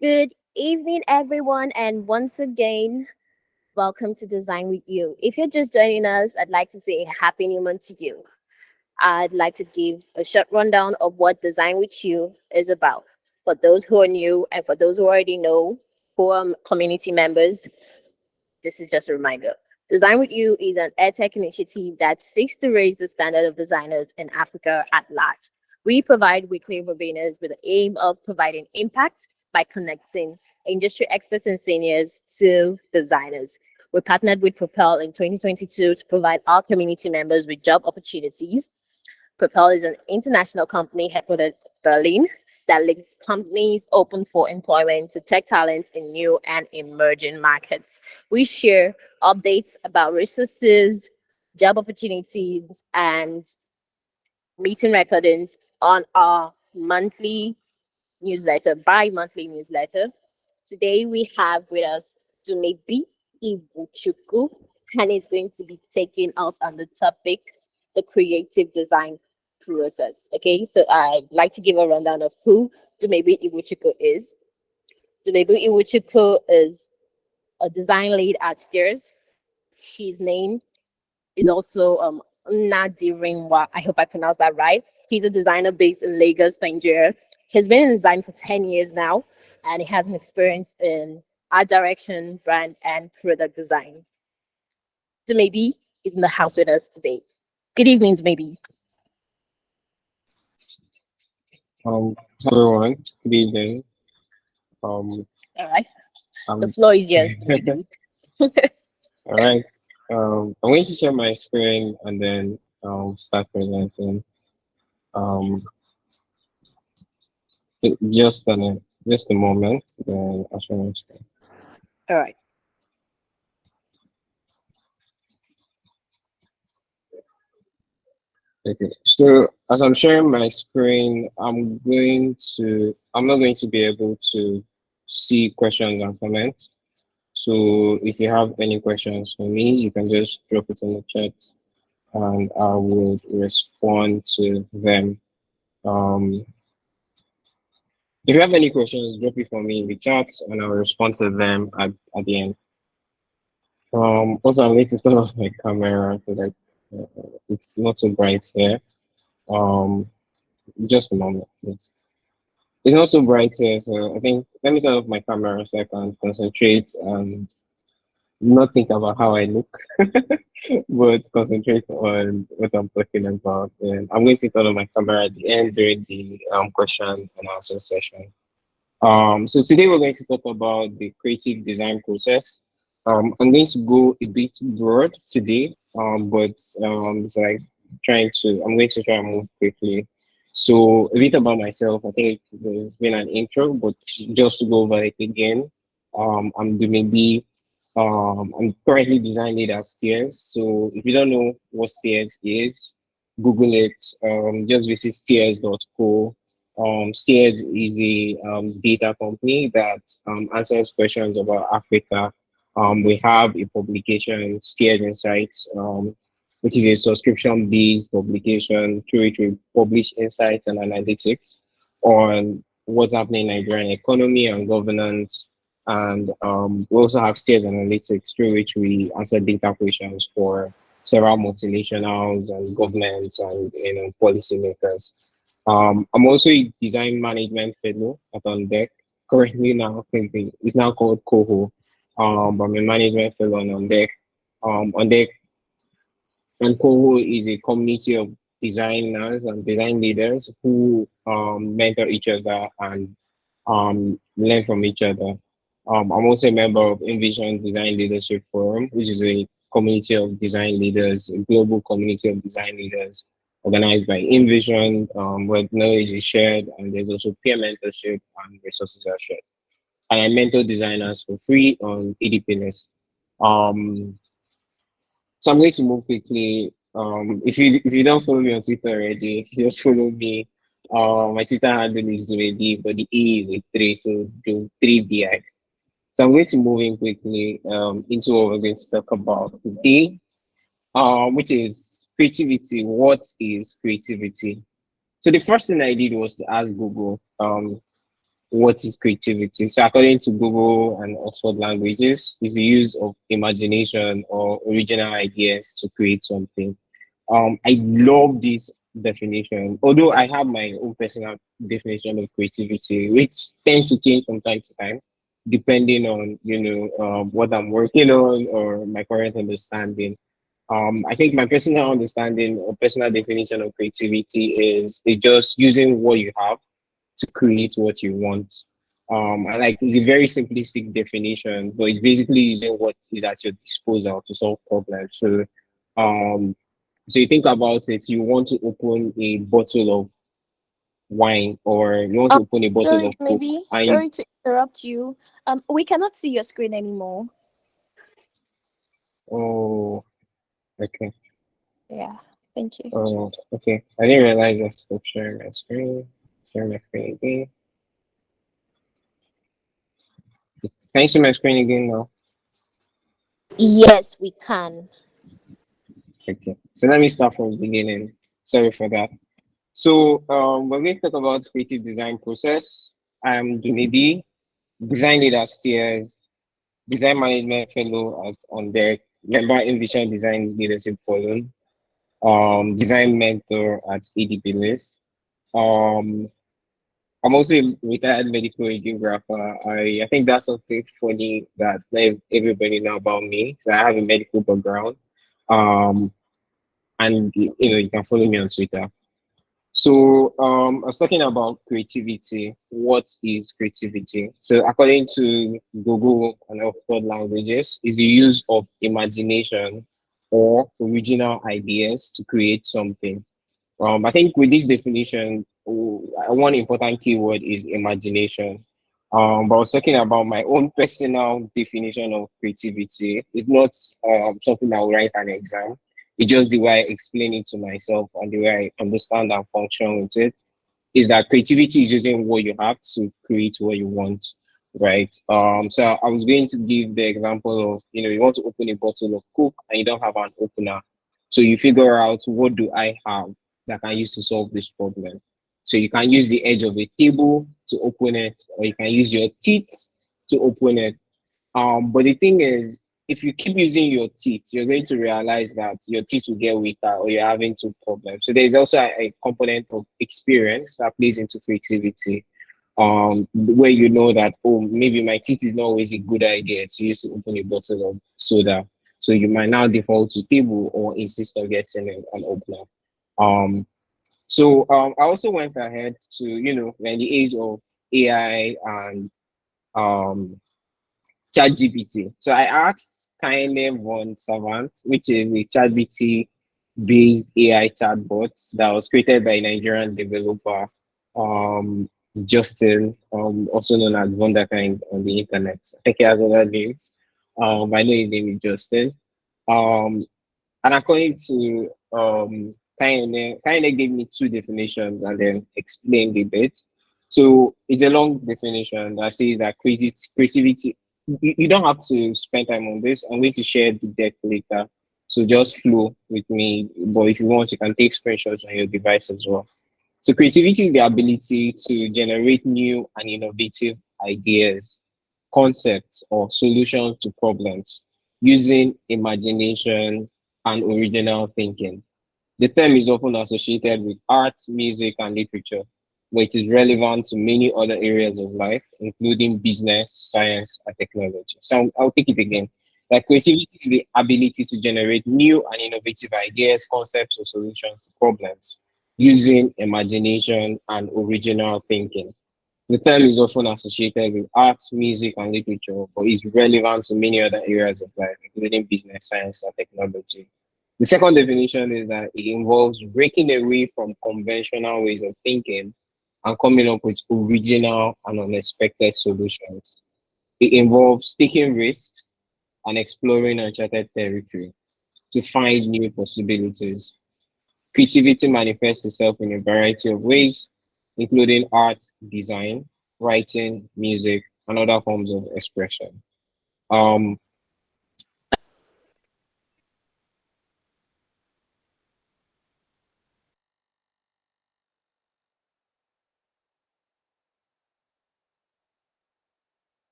Good evening, everyone, and once again, welcome to Design with You. If you're just joining us, I'd like to say a happy new month to you. I'd like to give a short rundown of what Design with You is about. For those who are new and for those who already know, who are community members, this is just a reminder. Design with You is an edtech initiative that seeks to raise the standard of designers in Africa at large. We provide weekly webinars with the aim of providing impact by connecting industry experts and seniors to designers. We partnered with Propel in 2022 to provide our community members with job opportunities. Propel is an international company headquartered in Berlin that links companies open for employment to tech talents in new and emerging markets. We share updates about resources, job opportunities, and meeting recordings on our monthly newsletter, bi-monthly newsletter. Today we have with us Dumebi Iwuchukwu, and he's going to be taking us on the topic, the creative design process. Okay, so I'd like to give a rundown of who Dumebi Iwuchukwu is. Dumebi Iwuchukwu is a design lead at Steers. His name is also Nadirinwa. I hope I pronounced that right. He's a designer based in Lagos, Nigeria. He's been in design for 10 years now, and he has an experience in art direction, brand, and product design. Dumebi is in the house with us today. Good evening, Dumebi. Um, Hello everyone. Good evening. Um, All right, the I'm floor is yours, Dumebi. all right. I'm going to share my screen and then start presenting. Um, just a moment. Then I'll share my screen. All right. Okay. So as I'm sharing my screen, I'm not going to be able to see questions and comments. So if you have any questions for me, you can just drop it in the chat and I will respond to them. Um, if you have any questions, drop it for me in the chat and I'll respond to them at the end. Also, I'm going to turn off my camera so that it's not so bright here. Um, just a moment, please. It's not so bright here, so I think let me turn off my camera so I can concentrate and not think about how I look, but concentrate on what I'm talking about. And I'm going to turn on my camera at the end during the question and answer session. So today we're going to talk about the creative design process. I'm going to go a bit broad today, but it's like I'm going to try and move quickly. So a bit about myself. I think there's been an intro, but just to go over it again, I'm Dumebi. I'm currently design lead at Steers. So if you don't know what Steers is, Google it. Just visit steers.co. Steers is a data company that answers questions about Africa. We have a publication, Steers Insights, which is a subscription-based publication through which we publish insights and analytics on what's happening in Nigerian economy and governance. And we also have Steers Analytics through which we answer data questions for several multinationals and governments and policymakers. I'm also a design management fellow at On Deck. Currently now thinking it's now called Coho. But I'm a management fellow on Deck. On Deck and Coho is a community of designers and design leaders who mentor each other and learn from each other. I'm also a member of Envision Design Leadership Forum, which is a community of design leaders, a global community of design leaders organized by Envision, where knowledge is shared and there's also peer mentorship and resources are shared. And I mentor designers for free on EDPNS. Um, so I'm going to move quickly. If you don't follow me on Twitter already, just follow me. My Twitter handle is Dumebi, but the E is a three, so do 3BI. So I'm going to move in quickly into what we're going to talk about today, which is creativity. What is creativity? So the first thing I did was to ask Google, what is creativity? So according to Google and Oxford Languages, is the use of imagination or original ideas to create something. I love this definition, although I have my own personal definition of creativity, which tends to change from time to time, depending on what I'm working on or my current understanding. I think my personal understanding or personal definition of creativity is it just using what you have to create what you want. I like it's a very simplistic definition, but it's basically using what is at your disposal to solve problems. Um, so you think about it, you want to open a bottle of wine or you want Um, to open a bottle Sorry, of Coke, maybe. and you, Sorry to interrupt you. We cannot see your screen anymore. oh, okay, Yeah, thank you. oh, okay. I didn't realize I stopped sharing my screen. Share my screen again. Can you see my screen again now? Yes, we can. Okay. So let me start from the beginning. Sorry for that. So we're going to talk about creative design process. I'm Dumebi, design lead at Steers, design management fellow at on deck, member in Vision Design Leadership Forum, design mentor at ADP List. Um, I'm also a retired medical radiographer. I think that's something funny that not everybody know about me. So I have a medical background. Um, and you can follow me on Twitter. So I was talking about creativity. What is creativity? So according to Google and Oxford Languages, is the use of imagination or original ideas to create something. I think with this definition, one important keyword is imagination. But I was talking about my own personal definition of creativity. It's not something I will write an exam. It's just the way I explain it to myself and the way I understand and function with it is that creativity is using what you have to create what you want, right? So I was going to give the example of, you want to open a bottle of Coke and you don't have an opener. So you figure out what do I have that I can use to solve this problem. So you can use the edge of a table to open it, or you can use your teeth to open it. But the thing is, if you keep using your teeth, you're going to realize that your teeth will get weaker or you're having two problems. So there's also a component of experience that plays into creativity. Where you know that, oh, maybe my teeth is not always a good idea to use to open a bottle of soda. So you might now default to table or insist on getting an opener. Um, I also went ahead to, we're in the age of AI and um ChatGPT. So I asked Kindly One Savant, which is a ChatGPT based AI chatbot that was created by a Nigerian developer, um, Justin, also known as Wonderkind on the internet. I think he has other names. I know his name is Justin. Um, and according to Kaine gave me two definitions and then explained a bit. So it's a long definition that says that creativity, you don't have to spend time on this. I'm going to share the deck later. So just flow with me. But if you want, you can take screenshots on your device as well. So creativity is the ability to generate new and innovative ideas, concepts, or solutions to problems using imagination and original thinking. The term is often associated with art, music, and literature, but it is relevant to many other areas of life, including business, science, and technology. So I'll take it again. Like creativity is the ability to generate new and innovative ideas, concepts, or solutions to problems using imagination and original thinking. The term is often associated with art, music, and literature, but is relevant to many other areas of life, including business, science, and technology. The second definition is that it involves breaking away from conventional ways of thinking and coming up with original and unexpected solutions. It involves taking risks and exploring uncharted territory to find new possibilities. Creativity manifests itself in a variety of ways, including art, design, writing, music, and other forms of expression. Um,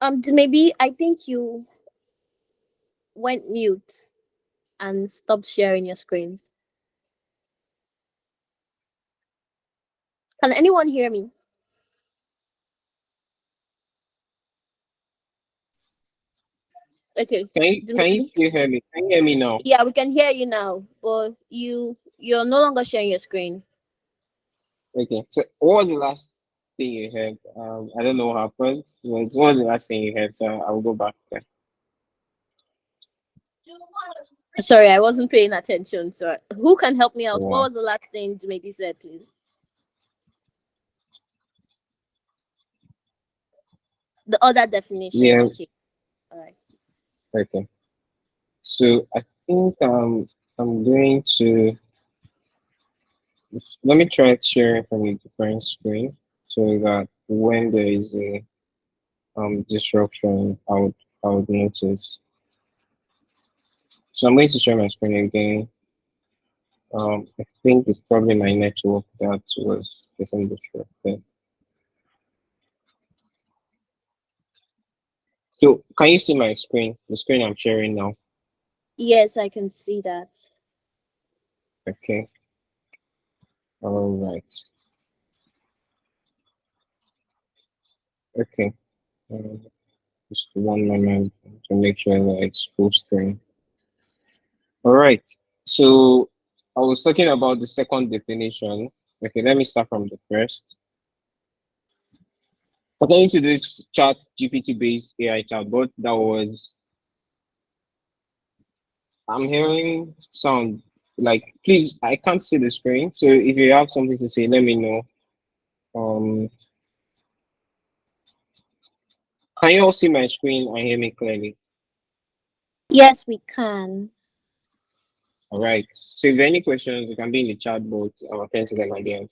Maybe I think you went mute and stopped sharing your screen. Can anyone hear me? Okay. Can you Maybe. still hear me? Can you hear me now? Yeah, we can hear you now, but you're no longer sharing your screen. Okay. So what was the last thing you heard? I don't know what happened. What was the last thing you heard? So I'll go back there. Sorry, I wasn't paying attention. So who can help me out? What Wow. was the last thing maybe said, please? The other definition. Yeah. Okay. All right. Okay. So I think I'm going to let me try sharing from a different screen so that when there is a disruption, I would notice. So I'm going to share my screen again. I think it's probably my network that was getting disrupted. So can you see my screen? The screen I'm sharing now. Yes, I can see that. Okay. All right. Okay. Um, just one moment to make sure that it's full screen. All right. So I was talking about the second definition. Okay, let me start from the first. According to this chat GPT based AI chatbot, I'm hearing sound like, please, I can't see the screen. So if you have something to say, let me know. Um, can you all see my screen and hear me clearly? Yes, we can. All right. So if there are any questions, you can be in the chat box. I'll attend to them again.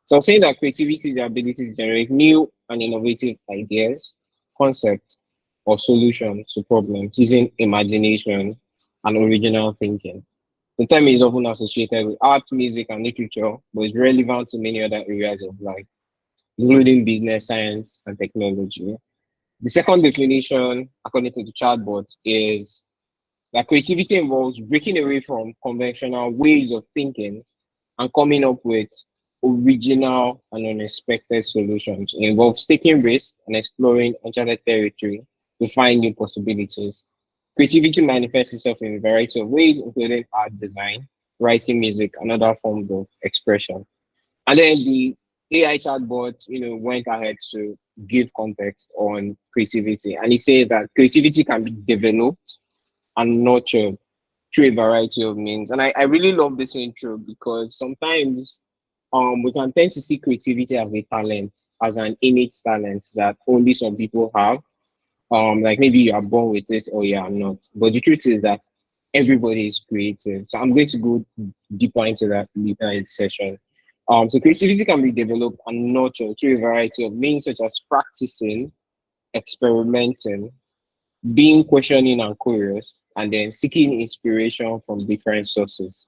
So I'm saying that creativity is the ability to generate new and innovative ideas, concepts, or solutions to problems using imagination and original thinking. The term is often associated with art, music, and literature, but is relevant to many other areas of life, including business, science, and technology. The second definition, according to the chatbot, is that creativity involves breaking away from conventional ways of thinking and coming up with original and unexpected solutions. It involves taking risks and exploring uncharted territory to find new possibilities. Creativity manifests itself in a variety of ways, including art, design, writing, music, and other forms of expression. And then the AI chatbot, went ahead to give context on creativity, and he said that creativity can be developed and nurtured through a variety of means. And I really love this intro because sometimes we can tend to see creativity as a talent, as an innate talent that only some people have. Like maybe you are born with it or you are not. But the truth is that everybody is creative. So I'm going to go deeper into that later in the session. So creativity can be developed and nurtured through a variety of means such as practicing, experimenting, being questioning and curious, and then seeking inspiration from different sources.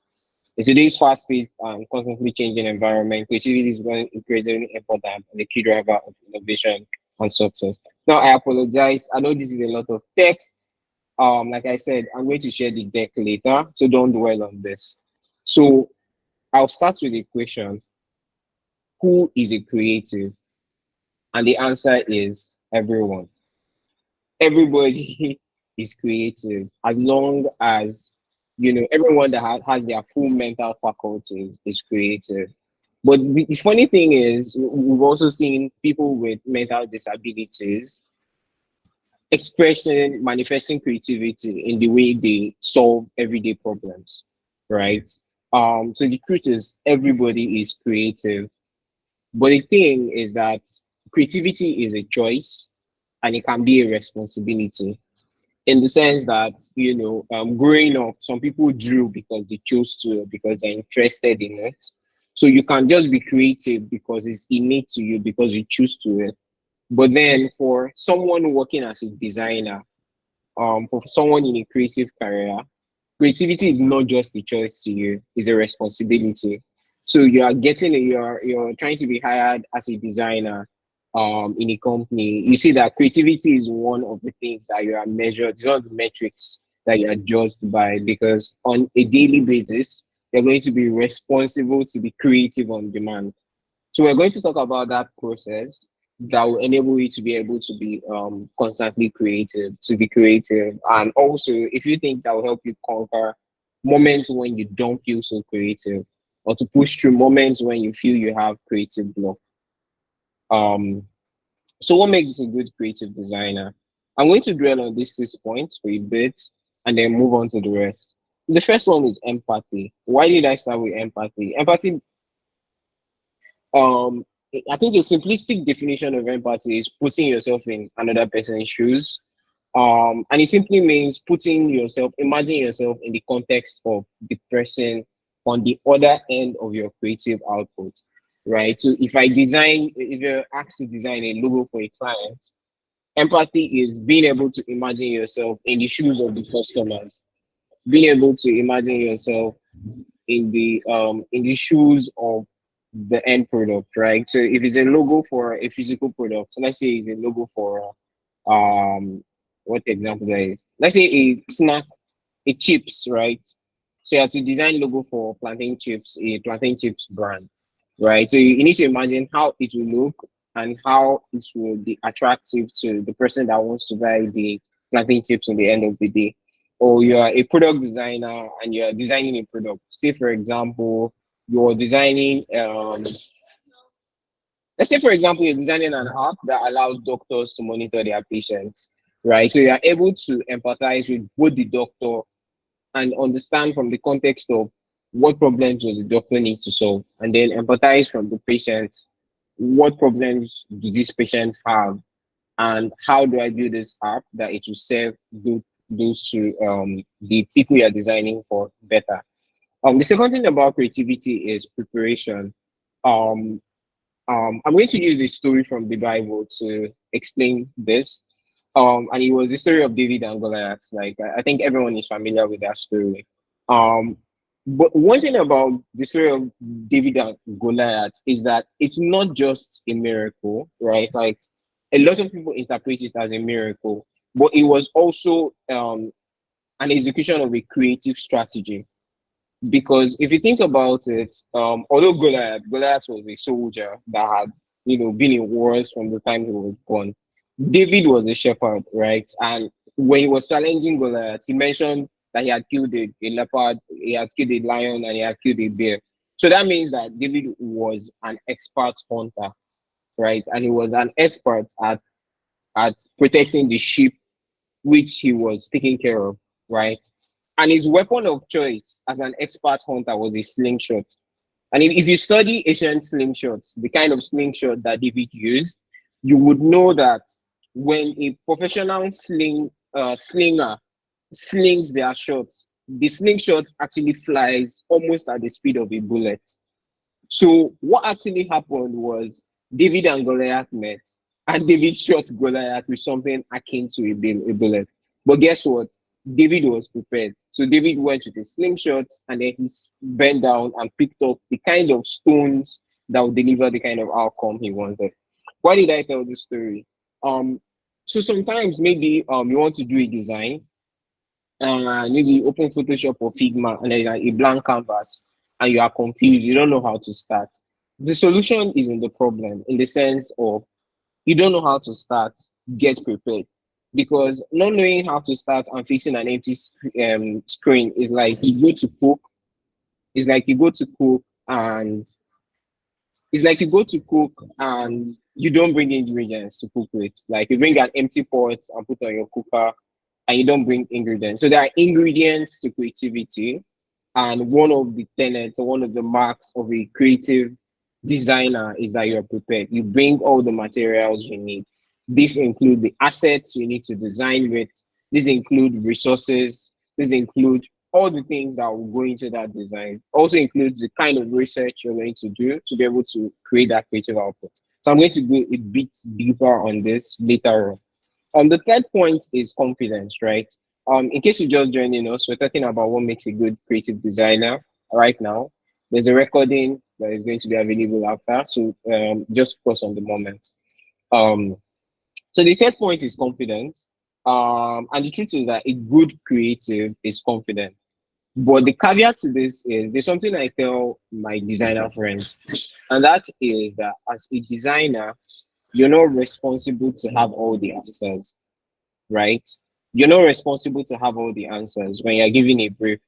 In today's fast-paced and constantly changing environment, creativity is one increasingly important and a key driver of innovation and success. Now, I apologize. I know this is a lot of text. Like I said, I'm going to share the deck later, so don't dwell on this. So I'll start with a question: who is a creative? And the answer is everyone. Everybody is creative as long as everyone that has their full mental faculties is creative. But the funny thing is, we've also seen people with mental disabilities expressing, manifesting creativity in the way they solve everyday problems, right? So the truth is, everybody is creative. But the thing is that creativity is a choice and it can be a responsibility in the sense that growing up some people drew because they chose to, because they're interested in it. So you can just be creative because it's innate to you, because you choose to it. But then for someone working as a designer, for someone in a creative career, creativity is not just a choice to you, it's a responsibility. So you are getting you're trying to be hired as a designer, in a company, you see that creativity is one of the things that you are measured, it's one of the metrics that you are judged by, because on a daily basis, you're going to be responsible to be creative on demand. So we're going to talk about that process that will enable you to be able to be constantly creative, to be creative. And also, if you think that will help you conquer moments when you don't feel so creative, or to push through moments when you feel you have creative block. Um, so what makes a good creative designer? I'm going to dwell on these 6 points for a bit and then move on to the rest. The first one is empathy. Why did I start with empathy? Empathy, um, I think a simplistic definition of empathy is putting yourself in another person's shoes. And it simply means putting yourself, imagine yourself in the context of the person on the other end of your creative output, right? So if you're asked to design a logo for a client, empathy is being able to imagine yourself in the shoes of the customers, being able to imagine yourself in the shoes of the end product, right? So if it's a logo for a physical product, so let's say it's a logo for um what example that is. Let's say a snack, a chips, right? So you have to design logo for plantain chips, a plantain chips brand, right? So you need to imagine how it will look and how it will be attractive to the person that wants to buy the plantain chips in the end of the day. Or you are a product designer and you're designing a product. Say for example, you're designing let's say for example you're designing an app that allows doctors to monitor their patients, right? So you are able to empathize with both the doctor and understand from the context of what problems does the doctor need to solve, and then empathize from the patient, what problems do these patients have, and how do I build this app that it will serve those to the people you're designing for better. The second thing about creativity is preparation. Um, I'm going to use a story from the Bible to explain this. And it was the story of David and Goliath. Like I think everyone is familiar with that story. Um, but one thing about the story of David and Goliath is that it's not just a miracle, right? Like a lot of people interpret it as a miracle, but it was also an execution of a creative strategy. Because if you think about it, although Goliath was a soldier that had, been in wars from the time he was born. David was a shepherd, right? And when he was challenging Goliath, he mentioned that he had killed a leopard, he had killed a lion, and he had killed a bear. So that means that David was an expert hunter, right? And he was an expert at protecting the sheep which he was taking care of, right? And his weapon of choice as an expert hunter was a slingshot. And if you study ancient slingshots, the kind of slingshot that David used, you would know that when a professional slinger slings their shots, the slingshot actually flies almost at the speed of a bullet. So what actually happened was David and Goliath met, and David shot Goliath with something akin to a bullet. But guess what? David was prepared. So David went with a slingshot, and then he bent down and picked up the kind of stones that would deliver the kind of outcome he wanted. Why did I tell this story? Um, so sometimes maybe you want to do a design, maybe you open Photoshop or Figma and there's a blank canvas and you are confused, you don't know how to start. The solution is in the problem in the sense of you don't know how to start, get prepared. Because not knowing how to start and facing an empty screen is like you go to cook, it's like you go to cook and it's like you go to cook and you don't bring ingredients to cook with. Like you bring an empty pot and put on your cooker and you don't bring ingredients. So there are ingredients to creativity. And one of the tenets or one of the marks of a creative designer is that you're prepared. You bring all the materials you need. This include the assets you need to design with. This include resources. This include all the things that will go into that design. Also includes the kind of research you're going to do to be able to create that creative output. So I'm going to go a bit deeper on this later on. The third point is confidence, right? In case you just joining us, we're talking about what makes a good creative designer right now. There's a recording that is going to be available after, so just focus on the moment. Um, so the third point is confidence. And the truth is that a good creative is confident. But the caveat to this is there's something I tell my designer friends, and that is that as a designer, you're not responsible to have all the answers, right? You're not responsible to have all the answers when you're giving a brief.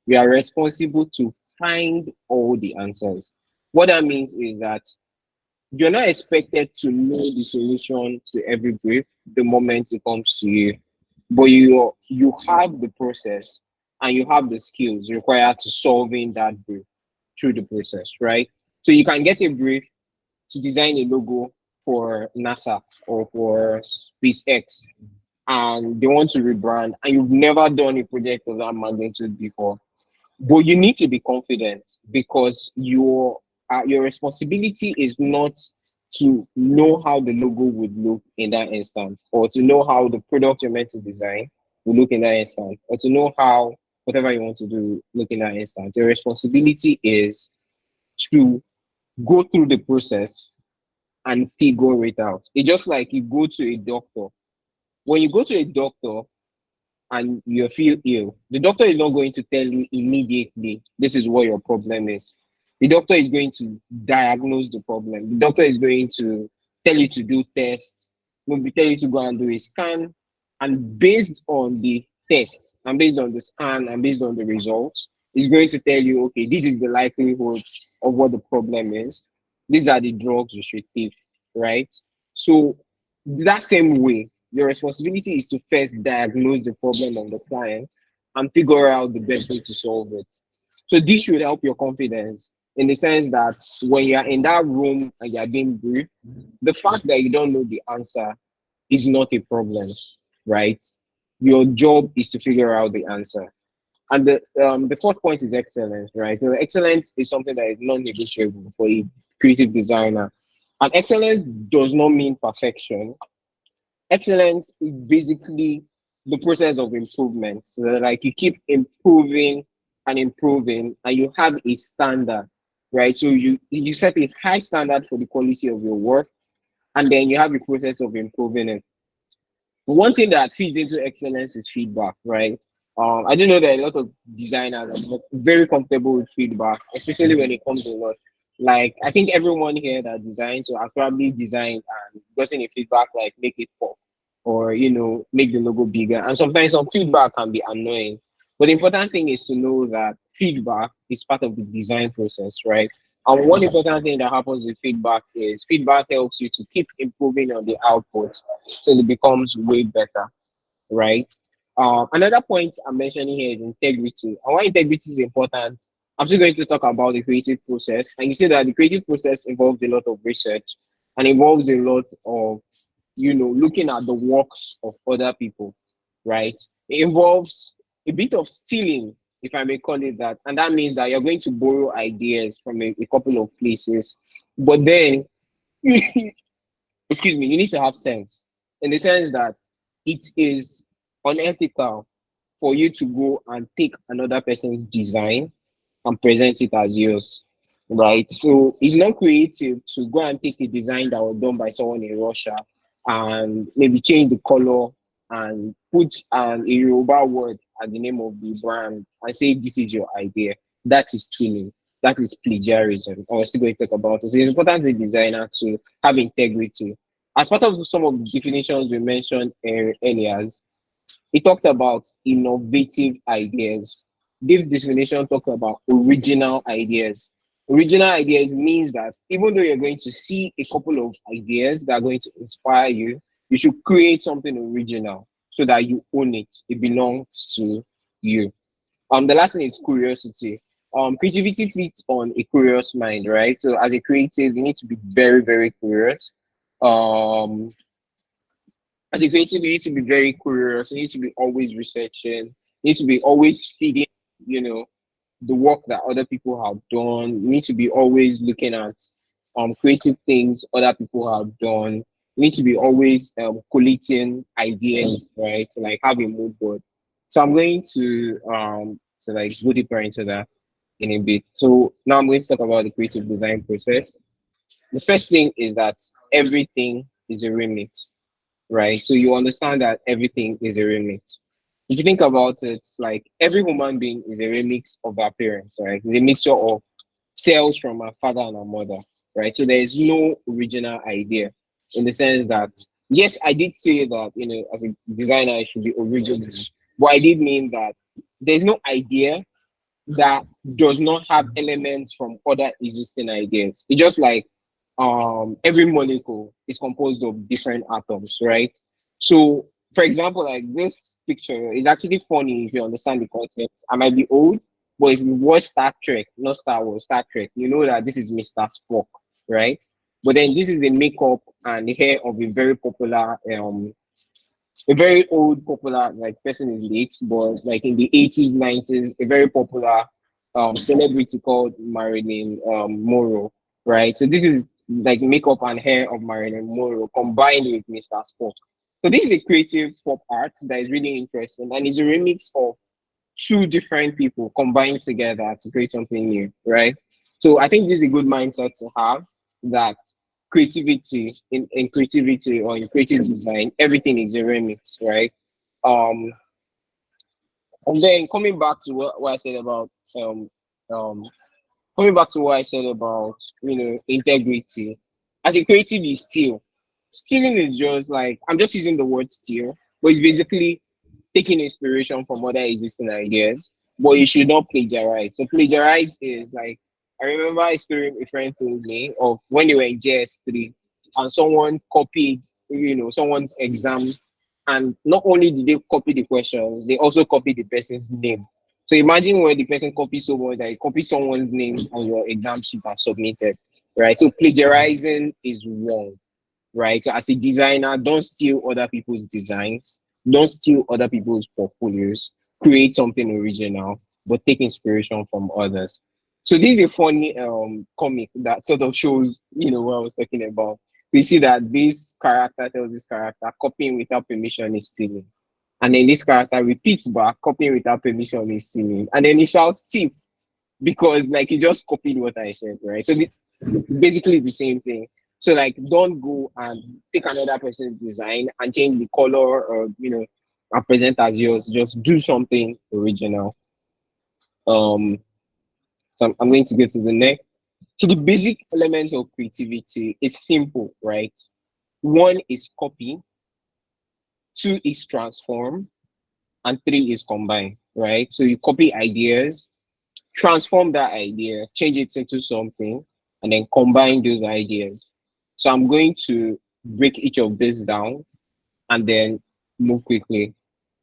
You are responsible to find all the answers. What that means is that you're not expected to know the solution to every brief the moment it comes to you, but you have the process and you have the skills required to solving that brief through the process, right? So you can get a brief to design a logo for NASA or for SpaceX, and they want to rebrand, and you've never done a project of that magnitude before. But you need to be confident because your responsibility is not to know how the logo would look in that instance, or to know how the product you're meant to design will look in that instance, or to know how whatever you want to do look in that instance. Your responsibility is to go through the process and figure it out. It's just like you go to a doctor. When you go to a doctor, and you feel ill, the doctor is not going to tell you immediately this is what your problem is. The doctor is going to diagnose the problem. The doctor is going to tell you to do tests, maybe tell you to go and do a scan, and based on the tests and based on the scan and based on the results, is going to tell you, okay, this is the likelihood of what the problem is. These are the drugs you should take, right? So that same way, your responsibility is to first diagnose the problem of the client and figure out the best way to solve it. So this should help your confidence in the sense that when you're in that room and you're being briefed, the fact that you don't know the answer is not a problem, right? Your job is to figure out the answer. And the fourth point is excellence, right? So excellence is something that is non-negotiable for a creative designer. And excellence does not mean perfection. Excellence is basically the process of improvement. So that, like, you keep improving and improving, and you have a standard, right? So you set a high standard for the quality of your work, and then you have a process of improving it. One thing that feeds into excellence is feedback, right? I do know that a lot of designers are not very comfortable with feedback, especially when it comes to lot. Like, I think everyone here that designs or has probably designed and gotten a feedback like make it pop or make the logo bigger. And sometimes some feedback can be annoying. But the important thing is to know that feedback is part of the design process, right? And one important thing that happens with feedback is feedback helps you to keep improving on the output so it becomes way better, right? Another point I'm mentioning here is integrity. And why integrity is important, I'm still going to talk about the creative process. And you see that the creative process involves a lot of research and involves a lot of, looking at the works of other people, right? It involves a bit of stealing, if I may call it that. And that means that you're going to borrow ideas from a couple of places. But then, excuse me, you need to have sense in the sense that it is unethical for you to go and take another person's design and present it as yours, right? So it's not creative to go and take a design that was done by someone in Russia and maybe change the color and put a Yoruba word as the name of the brand and say this is your idea. That is stealing. That is plagiarism. I was still going to talk about it. So it's important as a designer to have integrity. As part of some of the definitions we mentioned earlier, he talked about innovative ideas. This definition talked about original ideas. Original ideas means that even though you're going to see a couple of ideas that are going to inspire you, you should create something original so that you own it. It belongs to you. The last thing is curiosity. Creativity feeds on a curious mind, right? So as a creative, you need to be very, very curious. Um, as a creative, you need to be very curious. You need to be always researching. You need to be always feeding, you know, the work that other people have done. You need to be always looking at creative things other people have done. You need to be always collating ideas, right? To like have a mood board. So I'm going to like go deeper into that in a bit. So now I'm going to talk about the creative design process. The first thing is that everything is a remix, right? So you understand that everything is a remix. If you think about it, it's like every human being is a remix of our parents, right? It's a mixture of cells from our father and our mother, right? So there is no original idea in the sense that, yes, I did say that, as a designer, I should be original, but I did mean that there's no idea that does not have elements from other existing ideas. It's just like every molecule is composed of different atoms, right? So, for example, like this picture is actually funny if you understand the concept. I might be old, but if you watch Star Trek, not Star Wars, Star Trek, you know that this is Mr. Spock, right? But then this is the makeup and the hair of a very old popular like person is late, but like in the 80s, 90s, a very popular celebrity called Marilyn Monroe, right? So this is like makeup and hair of Marilyn Monroe combined with Mr. Spock. So this is a creative pop art that is really interesting and it's a remix of two different people combined together to create something new, right? So I think this is a good mindset to have that creativity in creativity or in creative design, everything is a remix, right? Um, and then what I said about um coming back to what I said about integrity. As a creative, is stealing is just like I'm just using the word steal, but it's basically taking inspiration from other existing ideas, but you should not plagiarize. So plagiarize is like I remember a friend told me of when they were in JS3 and someone copied, someone's exam, and not only did they copy the questions, they also copied the person's name. So imagine when the person copies so much that he copies someone's name on your exam sheet and submitted, right? So plagiarizing is wrong, right? So as a designer, don't steal other people's designs, don't steal other people's portfolios, create something original, but take inspiration from others. So this is a funny comic that sort of shows, what I was talking about. So you see that this character tells this character, copying without permission is stealing. And then this character repeats back, copying without permission is stealing. And then he shouts thief because like he just copied what I said, right? So basically the same thing. So like don't go and take another person's design and change the color or and present as yours. Just do something original. Um so I'm going to get to the next. So the basic elements of creativity is simple, right? One is copy, two is transform, and three is combine, right? So you copy ideas, transform that idea, change it into something, and then combine those ideas. So I'm going to break each of this down and then move quickly.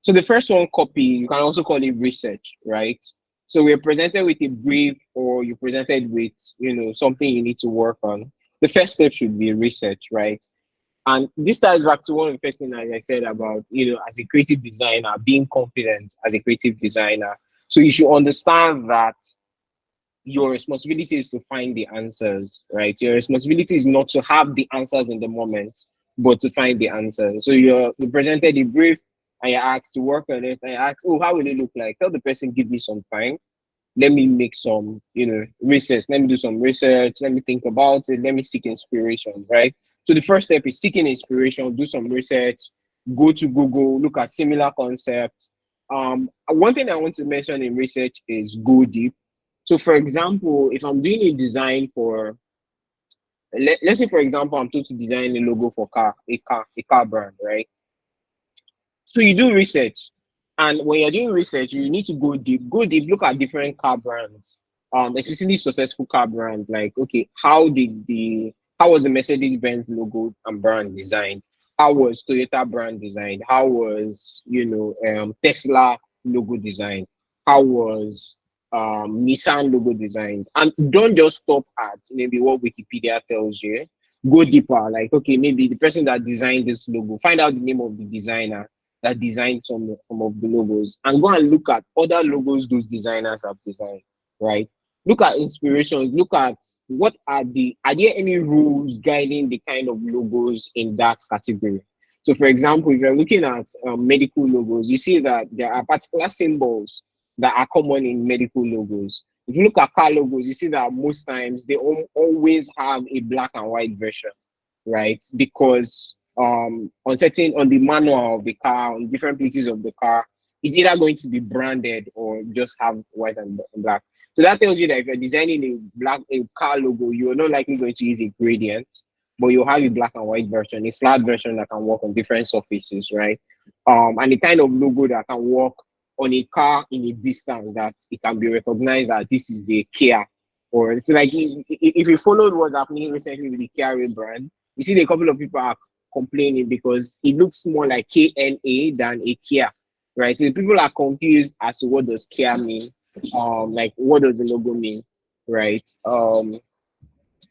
So the first one, copy, you can also call it research, right? So we're presented with a brief or you're presented with, something you need to work on. The first step should be research, right? And this ties back to one of the first things I said about, as a creative designer, being confident as a creative designer. So you should understand that your responsibility is to find the answers, right? Your responsibility is not to have the answers in the moment, but to find the answers. So you presented the brief and you're asked to work on it and you ask, oh, how will it look like? Tell the person, give me some time. Let me make some, research. Let me do some research. Let me think about it. Let me seek inspiration, right? So the first step is seeking inspiration, do some research, go to Google, look at similar concepts. One thing I want to mention in research is go deep. So, for example, if I'm doing a design for, let's say, for example, I'm told to design a logo for a car brand, right? So you do research, and when you're doing research, you need to go deep. Go deep. Look at different car brands, especially successful car brands. Like, okay, how was the Mercedes Benz logo and brand designed? How was Toyota brand designed? How was Tesla logo designed? How was Nissan logo designed? And don't just stop at maybe what Wikipedia tells you. Go deeper. Like, okay, maybe the person that designed this logo, find out the name of the designer that designed some of the logos and go and look at other logos those designers have designed, right? Look at inspirations, look at are there any rules guiding the kind of logos in that category? So for example, if you're looking at medical logos, you see that there are particular symbols that are common in medical logos. If you look at car logos, you see that most times they always have a black and white version, right? Because on the manual of the car, on different places of the car, it's either going to be branded or just have white and black. So that tells you that if you're designing a car logo, you're not likely going to use a gradient, but you'll have a black and white version, a flat version that can work on different surfaces, right? And the kind of logo that can work on a car in a distance that it can be recognized that this is a Kia. Or it's like if you followed what's happening recently with the Kia brand, you see a couple of people are complaining because it looks more like KNA than a Kia, right? So people are confused as to what does Kia mean, like what does the logo mean, right? And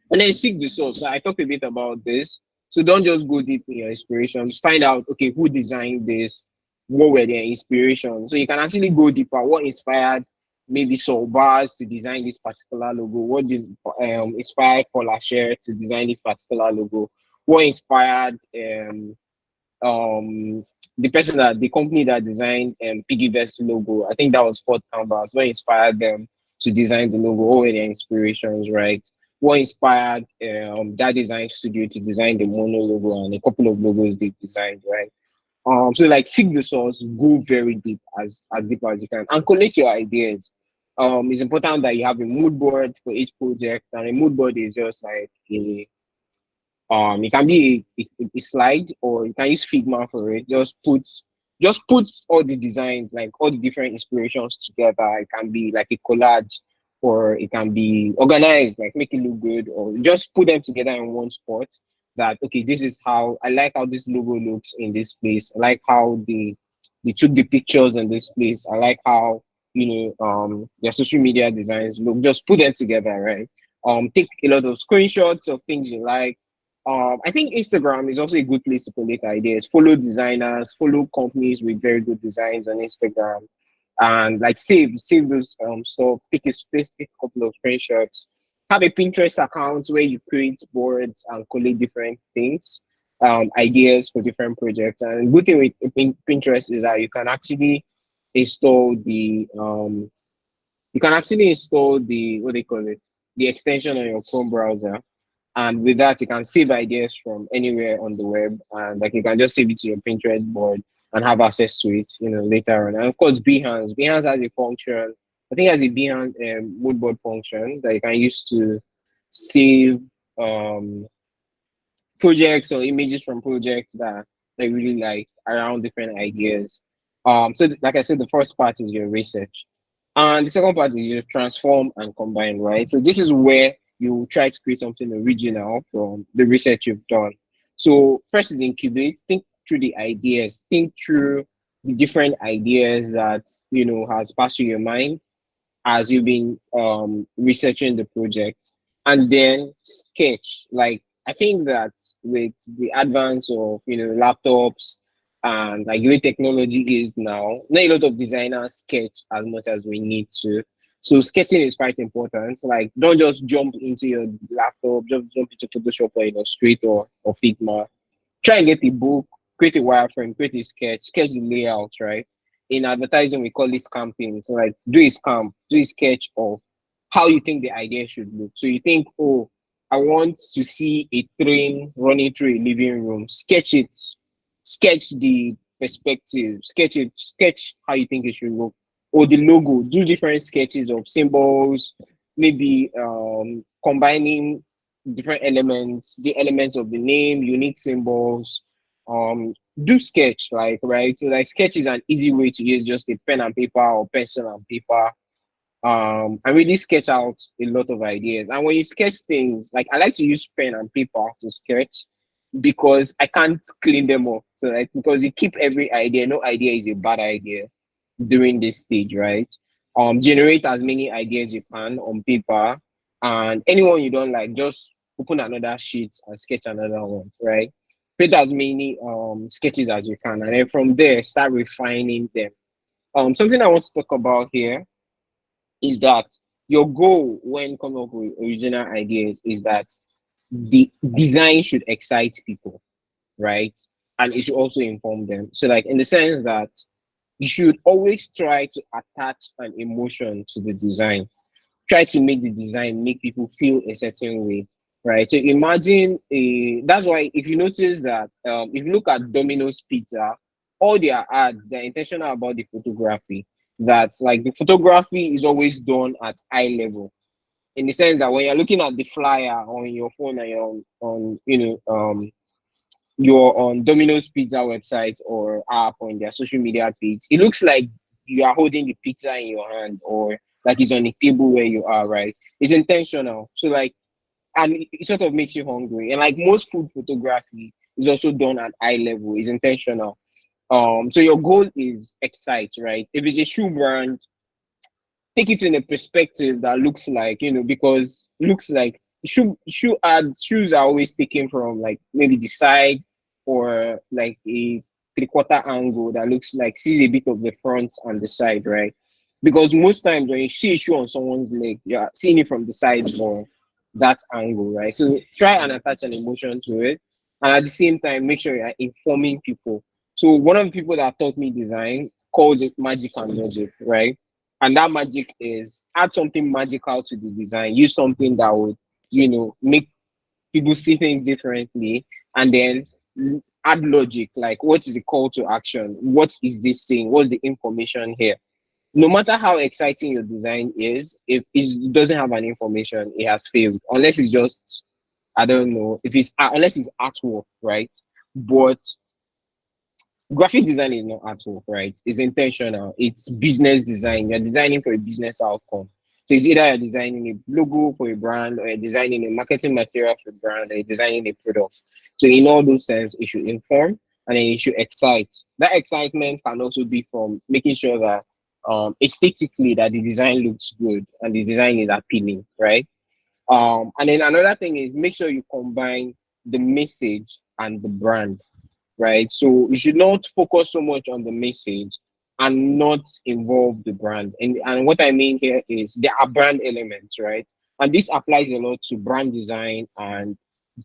then seek the source. So I talked a bit about this. So don't just go deep in your inspirations. Find out, okay, who designed this? What were their inspirations? So you can actually go deeper. What inspired maybe Solbars to design this particular logo? What inspired Paul Asher to design this particular logo? What inspired um the company that designed Piggyverse logo? I think that was Ford Canvas. What inspired them to design the logo? What were their inspirations, right? What inspired that design studio to design the Mono logo and a couple of logos they designed, right? So like seek the source, go very deep as you can, and collect your ideas. It's important that you have a mood board for each project, and a mood board is just like it can be a slide, or you can use Figma for it. Just put all the designs, like all the different inspirations together. It can be like a collage, or it can be organized, like make it look good, or just put them together in one spot. That okay, this is how I like how this logo looks in this place. I like how they took the pictures in this place. I like how their social media designs look. Just put them together, right? Take a lot of screenshots of things you like. I think Instagram is also a good place to collect ideas. Follow designers, follow companies with very good designs on Instagram, and like save those stuff. Take a couple of screenshots. Have a Pinterest account where you create boards and collect different things, ideas for different projects. And good thing with Pinterest is that install the you can actually install the what they call it, the extension on your Chrome browser, and with that, you can save ideas from anywhere on the web, and like you can just save it to your Pinterest board and have access to it, later on. And of course, Behance has a function. I think it has a Behance mood board function that you can use to save um projects or images from projects that they really like around different ideas. So like I said, the first part is your research, and the second part is your transform and combine, right? So this is where you try to create something original from the research you've done. So first is incubate, think through the ideas, think through the different ideas that has passed through your mind as you've been researching the project, and then sketch. Like I think that with the advance of laptops and like the way technology is now, not a lot of designers sketch as much as we need to. So sketching is quite important. Like don't just jump into your laptop, just jump into Photoshop or Illustrator or Figma. Try and get a book, create a wireframe, create a sketch the layout, right? In advertising, we call this campaign. So like do a sketch of how you think the idea should look. So you think, oh, I want to see a train running through a living room. Sketch it, sketch the perspective, sketch how you think it should look. Or the logo, do different sketches of symbols, maybe combining different elements, the elements of the name, unique symbols. Um, do sketch, like right. So like sketch is an easy way to use just a pen and paper or pencil and paper. And really sketch out a lot of ideas. And when you sketch things, like I like to use pen and paper to sketch because I can't clean them up. So like because you keep every idea, no idea is a bad idea during this stage, right? Generate as many ideas you can on paper, and anyone you don't like, just open another sheet and sketch another one, right? Create as many sketches as you can, and then from there start refining them. Something I want to talk about here is that your goal when coming up with original ideas is that the design should excite people, right? And it should also inform them. So, like in the sense that you should always try to attach an emotion to the design. Try to make the design make people feel a certain way. right? So imagine a that's why if you notice that if you look at Domino's Pizza, all their ads, they're intentional about the photography. That's like the photography is always done at eye level in the sense that when you're looking at the flyer on your phone and you're on you're on Domino's Pizza website or app on their social media page, it looks like you are holding the pizza in your hand or like it's on a table where you are, right? It's intentional. So like and it sort of makes you hungry. And like most food photography is also done at eye level, is intentional. So your goal is excite, right? If it's a shoe brand, take it in a perspective that looks like, because looks like shoes are always taken from like maybe the side or like a three-quarter angle that looks like sees a bit of the front and the side, right? Because most times when you see a shoe on someone's leg, you're seeing it from the side or that angle, right? So try and attach an emotion to it. And at the same time, make sure you're informing people. So one of the people that taught me design calls it magic and logic, right? And that magic is add something magical to the design, use something that would, make people see things differently, and then add logic, like what is the call to action? What is this saying? What's the information here? No matter how exciting your design is, if it doesn't have an information, it has failed. Unless it's just, I don't know, if it's unless it's artwork, right? But graphic design is not artwork, right? It's intentional. It's business design. You're designing for a business outcome. So it's either you're designing a logo for a brand or you're designing a marketing material for a brand or you're designing a product. So in all those sense, it should inform and then it should excite. That excitement can also be from making sure that aesthetically that the design looks good and the design is appealing, right? And then another thing is make sure you combine the message and the brand, right? So you should not focus so much on the message and not involve the brand. And what I mean here is there are brand elements, right? And this applies a lot to brand design and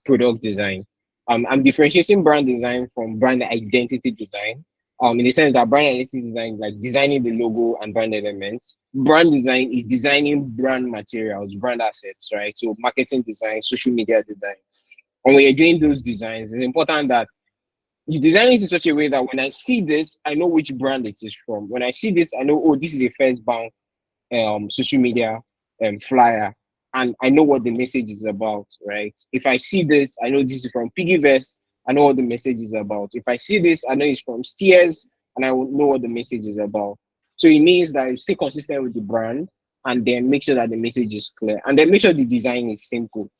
product design. I'm differentiating brand design from brand identity design. In the sense that brand identity design is like designing the logo and brand elements. Brand design is designing brand materials, brand assets, right? So marketing design, social media design. And when you're doing those designs, it's important that you design it in such a way that when I see this, I know which brand it is from. When I see this, I know, oh, this is a first bank social media flyer, and I know what the message is about, right? If I see this, I know this is from Piggyverse, I know what the message is about. If I see this, I know it's from Steers, and I will know what the message is about. So it means that you stay consistent with the brand, and then make sure that the message is clear, and then make sure the design is simple.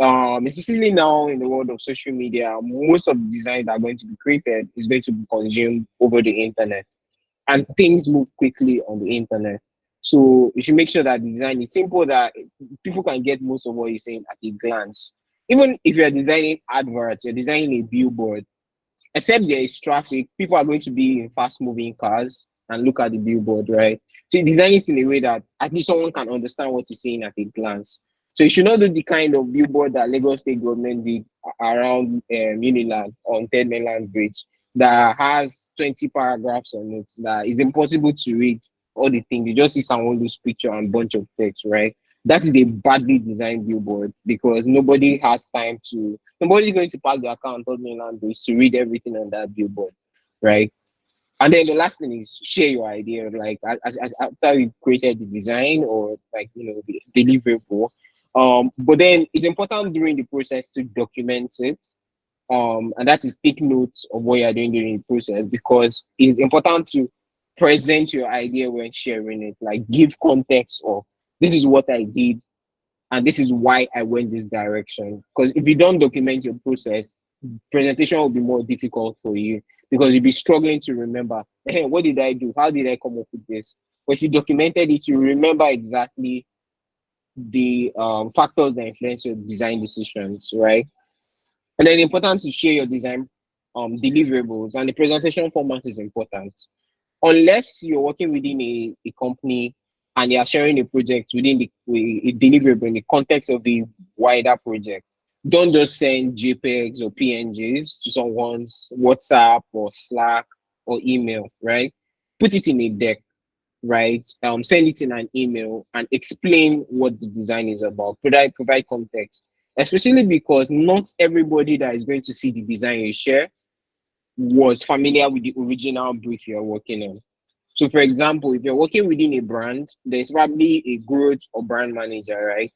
Especially now in the world of social media, most of the designs that are going to be created is going to be consumed over the internet, and things move quickly on the internet. So you should make sure that the design is simple, that people can get most of what you're saying at a glance. Even if you're designing adverts, you're designing a billboard, except there is traffic, people are going to be in fast moving cars and look at the billboard, right? So you design it in a way that at least someone can understand what you're saying at a glance. So you should not do the kind of billboard that Lagos State government did around Uniland on Third Mainland Bridge that has 20 paragraphs on it that is impossible to read all the things. You just see someone lose picture and bunch of text, right? That is a badly designed billboard because nobody's going to park their car on Third Mainland Bridge to read everything on that billboard, right? And then the last thing is share your idea, like as after you created the design or like the deliverable. But then it's important during the process to document it. And that is take notes of what you're doing during the process because it's important to present your idea when sharing it, like give context of this is what I did and this is why I went this direction. Because if you don't document your process, presentation will be more difficult for you because you'll be struggling to remember, hey, what did I do? How did I come up with this? But if you documented it, you remember exactly the factors that influence your design decisions, right? And then important to share your design deliverables and the presentation format is important. Unless you're working within a company and you're sharing a project within a deliverable in the context of the wider project, don't just send JPEGs or PNGs to someone's WhatsApp or Slack or email, right? Put it in a deck, right? Send it in an email and explain what the design is about. Provide context. especially because not everybody that is going to see the design you share was familiar with the original brief you're working on. So, for example, if you're working within a brand, there's probably a growth or brand manager, right?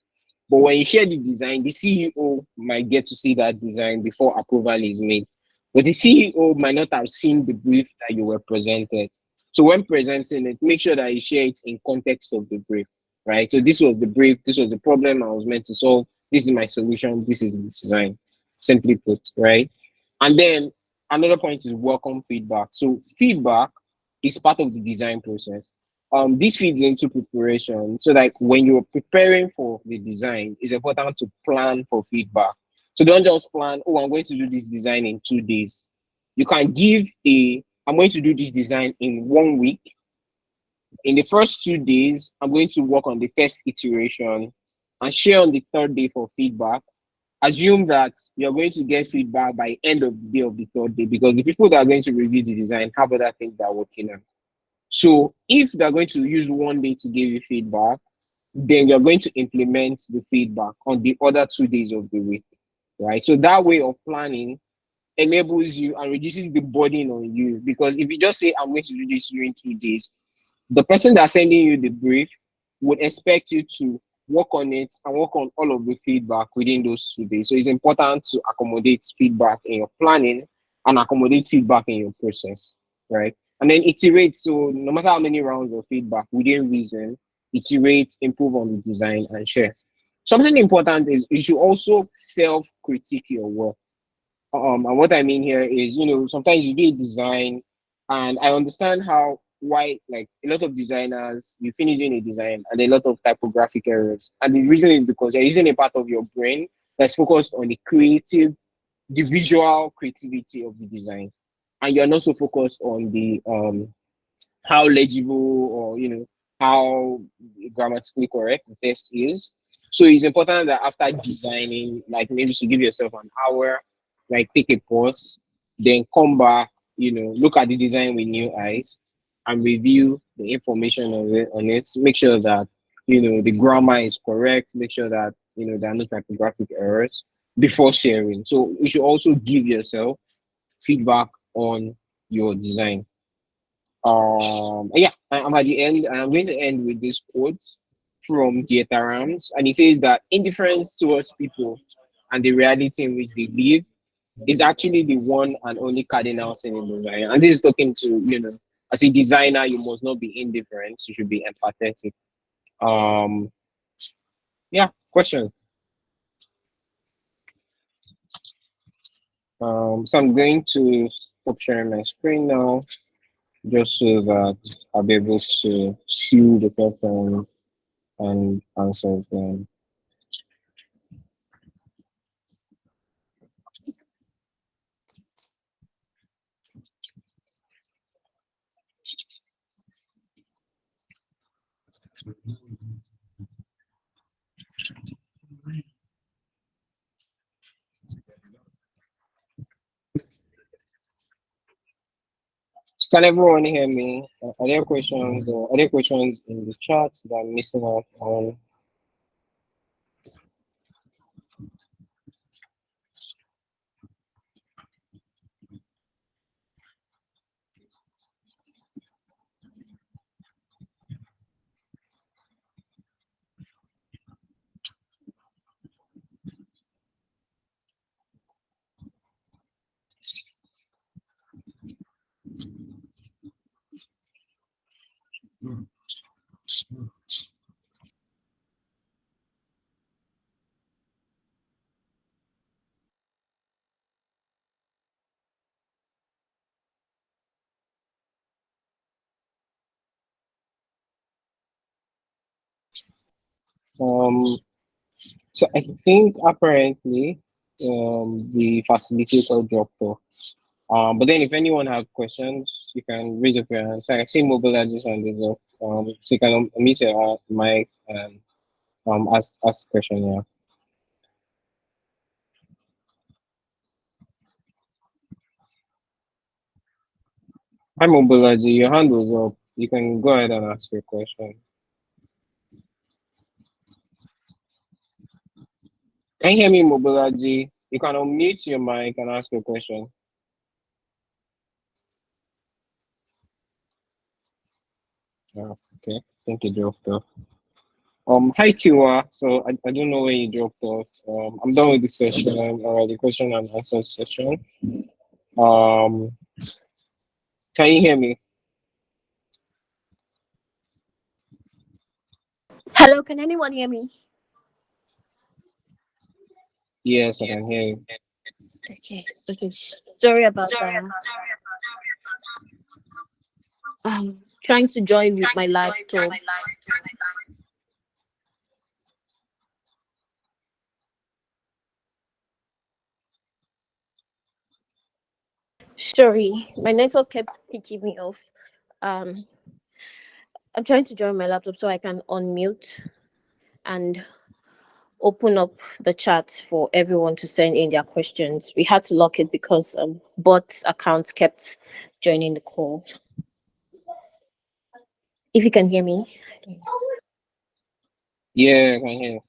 But when you share the design, the CEO might get to see that design before approval is made. But the CEO might not have seen the brief that you were presented. So when presenting it, make sure that you share it in context of the brief, right? So this was the brief, this was the problem I was meant to solve, this is my solution, this is the design, simply put, right? And then another point is welcome feedback. So feedback is part of the design process. This feeds into preparation. So like when you're preparing for the design, it's important to plan for feedback. So don't just plan, oh, I'm going to do this design in 2 days. You can give I'm going to do this design in 1 week. In the first 2 days, I'm going to work on the first iteration and share on the third day for feedback. Assume that you're going to get feedback by end of the day of the third day, because the people that are going to review the design have other things they're working on. So if they're going to use 1 day to give you feedback, then you're going to implement the feedback on the other 2 days of the week, right? So that way of planning enables you and reduces the burden on you, because if you just say, I'm going to do this during 2 days, the person that's sending you the brief would expect you to work on it and work on all of the feedback within those 2 days. So it's important to accommodate feedback in your planning and accommodate feedback in your process, right? And then iterate. So no matter how many rounds of feedback within reason, iterate, improve on the design, and share. Something important is you should also self-critique your work. And what I mean here is, sometimes you do a design, and I understand how why like a lot of designers you finish doing a design and a lot of typographic errors, and the reason is because you're using a part of your brain that's focused on the visual creativity of the design, and you're not so focused on the how legible or how grammatically correct the text is. So it's important that after designing, like maybe to give yourself an hour, like take a pause, then come back, look at the design with new eyes and review the information on it. Make sure that the grammar is correct, make sure that there are no typographic errors before sharing. So you should also give yourself feedback on your design. Yeah, I'm at the end. I'm going to end with this quote from Dieter Rams, and he says that indifference towards people and the reality in which they live is actually the one and only cardinal sin in design. And this is talking to, as a designer, you must not be indifferent. You should be empathetic. Um, yeah, question. So I'm going to stop sharing my screen now, just so that I'll be able to see the question and answer them. So can everyone hear me? Are there questions or are there questions in the chat that I'm missing out on? Um, so I think apparently the facilitator dropped off. But then if anyone has questions, you can raise up your hand. So I see mobilizers on this up. So you can unmute your mic and ask question. Yeah. Hi mobilizer, your hand was up. You can go ahead and ask your question. Can you hear me, Mobolaji? You can unmute your mic and ask a question. Yeah, okay. Thank you, dropped off. Hi Tiwa. So I don't know where you dropped off. I'm done with the session, the question and answer session. Um, can you hear me? Hello, can anyone hear me? Yes, I can hear you. Okay, okay. Sorry about that. Trying to join with my laptop. Sorry, my network kept kicking me off. Um, I'm trying to join my laptop so I can unmute and open up the chat for everyone to send in their questions. We had to lock it because bot accounts kept joining the call. If you can hear me. Yeah, I can hear you.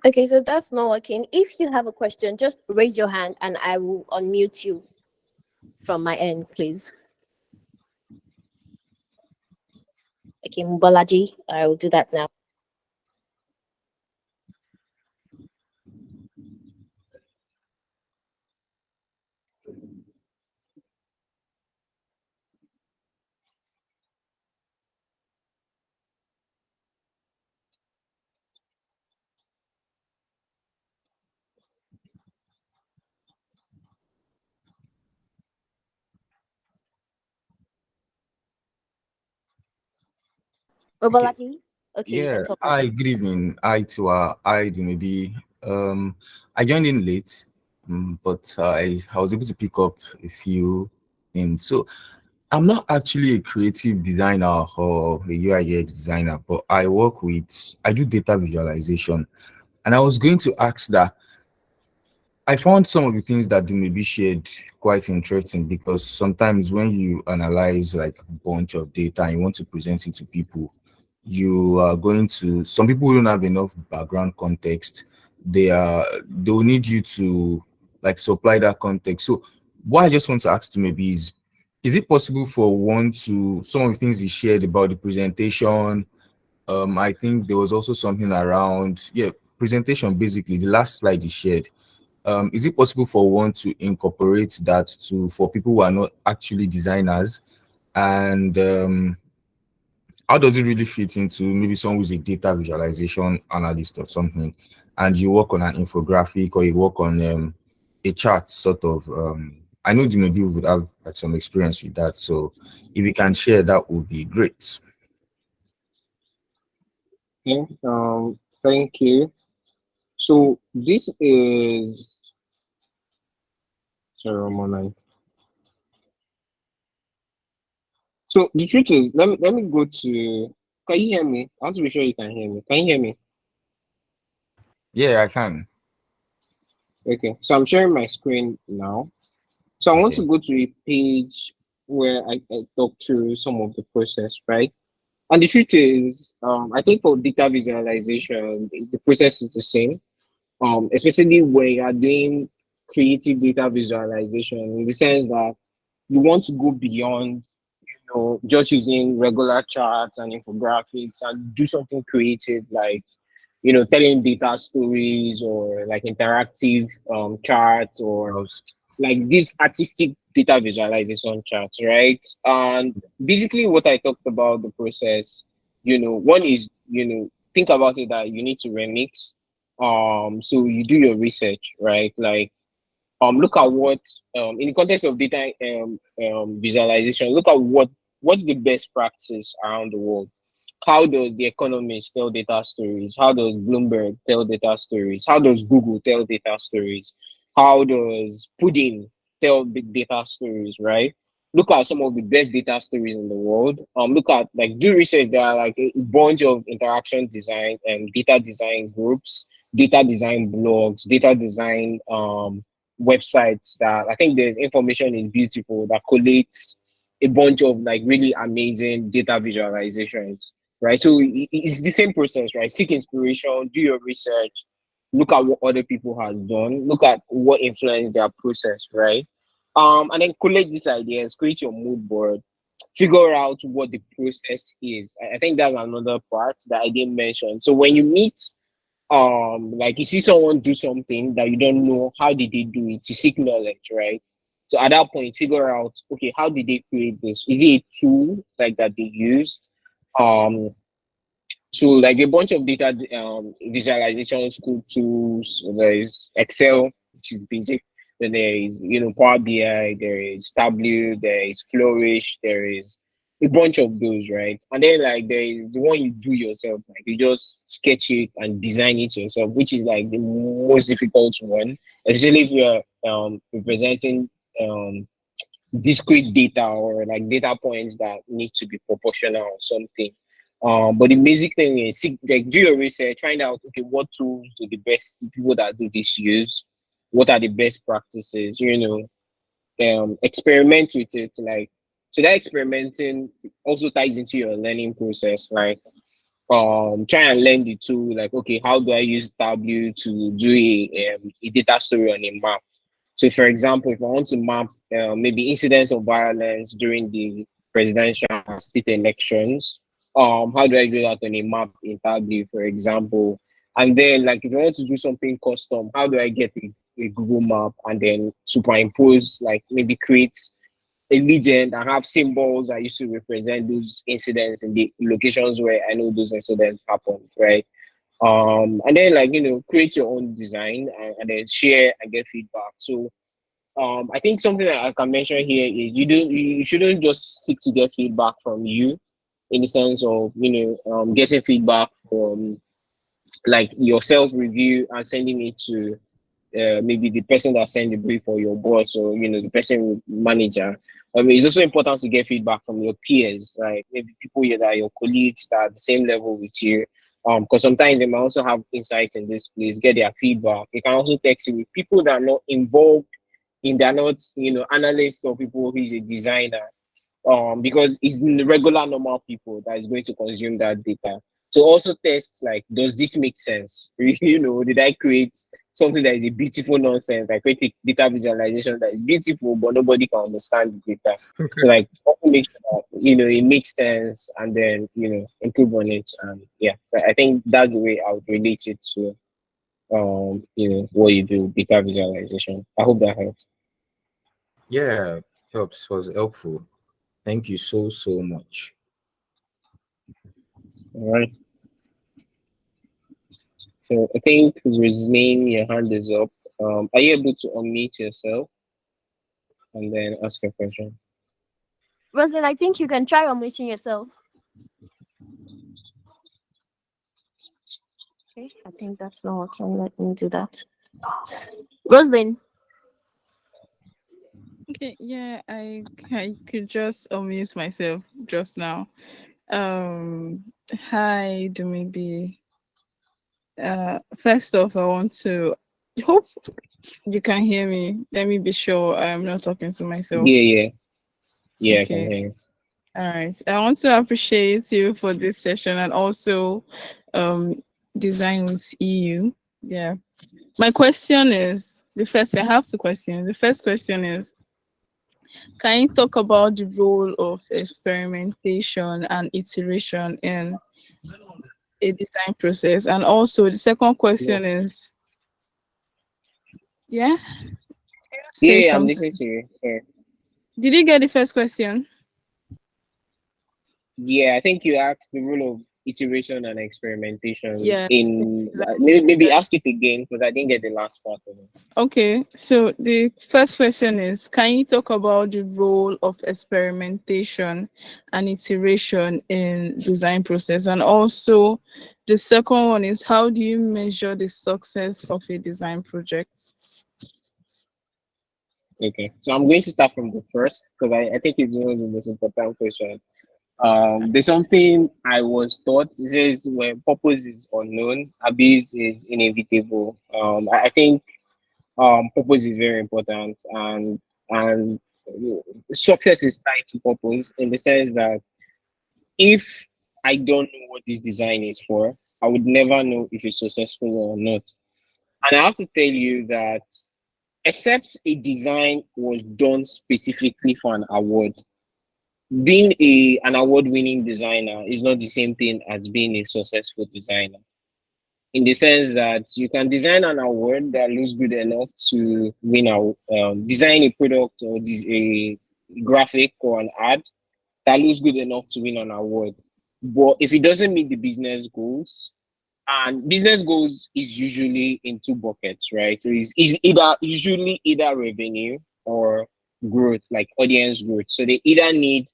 Okay, so that's not working. If you have a question, just raise your hand and I will unmute you from my end, please. Okay, Mubalaji, I will do that now. Okay. Mubalaji, okay, you Yeah. can talk now. Hi, good evening. Hi to I Dumebi. I joined in late, but I was able to pick up a few things. So I'm not actually a creative designer or a UI UX designer, but I do data visualization. And I was going to ask that I found some of the things that do maybe shared quite interesting because sometimes when you analyze like a bunch of data and you want to present it to people, you are going to some people who don't have enough background context. They'll need you to like supply that context. So what I just want to ask to maybe is it possible for one to some of the things he shared about the presentation? I think there was also something around presentation basically the last slide he shared. Is it possible for one to incorporate that to for people who are not actually designers? And how does it really fit into maybe someone who's a data visualization analyst or something, and you work on an infographic or you work on a chart sort of? I know the maybe would have like some experience with that, so if you can share, that would be great. Okay. Thank you. So this is sorry, one more line. So the truth is, let me go to. Can you hear me? I want to be sure you can hear me. Can you hear me? Yeah, I can. Okay. So I'm sharing my screen now. So I want to Okay. go to a page where I talk through some of the process, right? And the truth is, I think for data visualization, the process is the same. Especially when you are doing creative data visualization, in the sense that you want to go beyond, just using regular charts and infographics and do something creative like, telling data stories or like interactive charts or Browse. like these artistic data visualization chart, right? And basically, what I talked about the process, one is, think about it that you need to remix. So you do your research, right? Like, look at what, in the context of data visualization, look at what's the best practice around the world. How does the Economist tell data stories? How does Bloomberg tell data stories? How does Google tell data stories? How does Pudding tell big data stories, right? Look at some of the best data stories in the world. Look at, like, do research. There are like a bunch of interaction design and data design groups, data design blogs, data design websites that I think there's Information is Beautiful that collates a bunch of like really amazing data visualizations, right? So it's the same process, right? Seek inspiration, do your research, look at what other people has done, look at what influenced their process, right? And then collect these ideas, create your mood board, figure out what the process is. I think that's another part that I didn't mention. So when you meet, like you see someone do something that you don't know, how did they do it? You seek knowledge, right? So at that point, figure out, okay, how did they create this? Is it a tool like that they used? Um, so like a bunch of data visualization school tools. There is Excel, which is basic. Then there is, Power BI, there is Tableau, there is Flourish, there is a bunch of those, right? And then like there is the one you do yourself, like you just sketch it and design it yourself, which is like the most difficult one, especially if you're representing um discrete data or like data points that need to be proportional or something. But the basic thing is like do your research, find out, okay, what tools do the best people that do this use, what are the best practices, experiment with it. Like, so that experimenting also ties into your learning process. Like, try and learn the tool. Like, okay, how do I use Tableau to do a data story on a map? So, for example, if I want to map maybe incidents of violence during the presidential and state elections, how do I do that on a map in Tableau, for example? And then, like, if I want to do something custom, how do I get a Google map and then superimpose, like, maybe create a legend and have symbols that used to represent those incidents in the locations where I know those incidents happened, right? And then, like, create your own design and then share and get feedback. So I think something that I can mention here is you shouldn't just seek to get feedback from you, in the sense of getting feedback from like your self review and sending it to maybe the person that sent the brief or your boss or the person manager. It's also important to get feedback from your peers, like maybe people that are your colleagues that are at the same level with you. Because sometimes they might also have insights in this place, get their feedback. You can also text it with people that are not involved in, they're not, analysts or people who is a designer, because it's the regular normal people that is going to consume that data. So also test, like, does this make sense? Did I create something that is a beautiful nonsense? I create a data visualization that is beautiful, but nobody can understand the data. So like also make sure that, it makes sense, and then improve on it. And yeah, I think that's the way I would relate it to what you do, data visualization. I hope that helps. Yeah, helps, was helpful. Thank you so much. All right. So I think Roslyn, your hand is up. Are you able to unmute yourself and then ask your question? Rosalind, I think you can try unmuting yourself. Okay, I think that's not working. Let me do that. Rosalind. Okay, yeah, I could just amuse myself just now. Hi, Dumebi. First off, I want to hope you can hear me. Let me be sure I'm not talking to myself. Yeah, I can Okay. hear you. All right. I want to appreciate you for this session and also um design with EU. Yeah. My question is the first I have two questions. The first question is, can you talk about the role of experimentation and iteration in a design process? And also the second Yeah, question is, yeah, yeah, say I'm something. listening to you. Yeah. Did you get the first question? Yeah, I think you asked the role of iteration and experimentation Yes. in, Design maybe process. ask it again because I didn't get the last part of it. Okay, so the first question is, can you talk about the role of experimentation and iteration in design process? And also, the second one is, how do you measure the success of a design project? Okay, so I'm going to start from the first because I think it's one of the most important questions. There's something I was taught. It says when purpose is unknown, abuse is inevitable. I think purpose is very important, and success is tied to purpose in the sense that if I don't know what this design is for, I would never know if it's successful or not. And I have to tell you that except a design was done specifically for an award, being an award winning designer is not the same thing as being a successful designer. In the sense that you can design an award that looks good enough to win a design a product or a graphic or an ad that looks good enough to win an award. But if it doesn't meet the business goals, and business goals is usually in two buckets, right? So it's either usually either revenue or growth, like audience growth. So they either need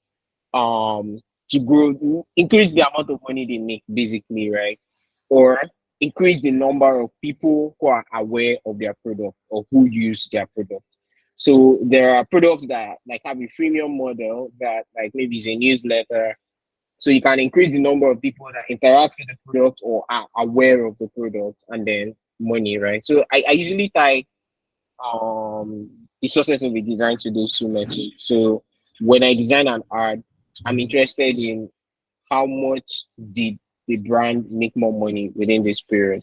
um to grow, increase the amount of money they make, basically, right? Or increase the number of people who are aware of their product or who use their product. So there are products that like have a freemium model that like maybe is a newsletter. So you can increase the number of people that interact with the product or are aware of the product and then money, right? So I usually tie the success of a design to those two metrics. So when I design an ad, I'm interested in how much did the brand make more money within this period.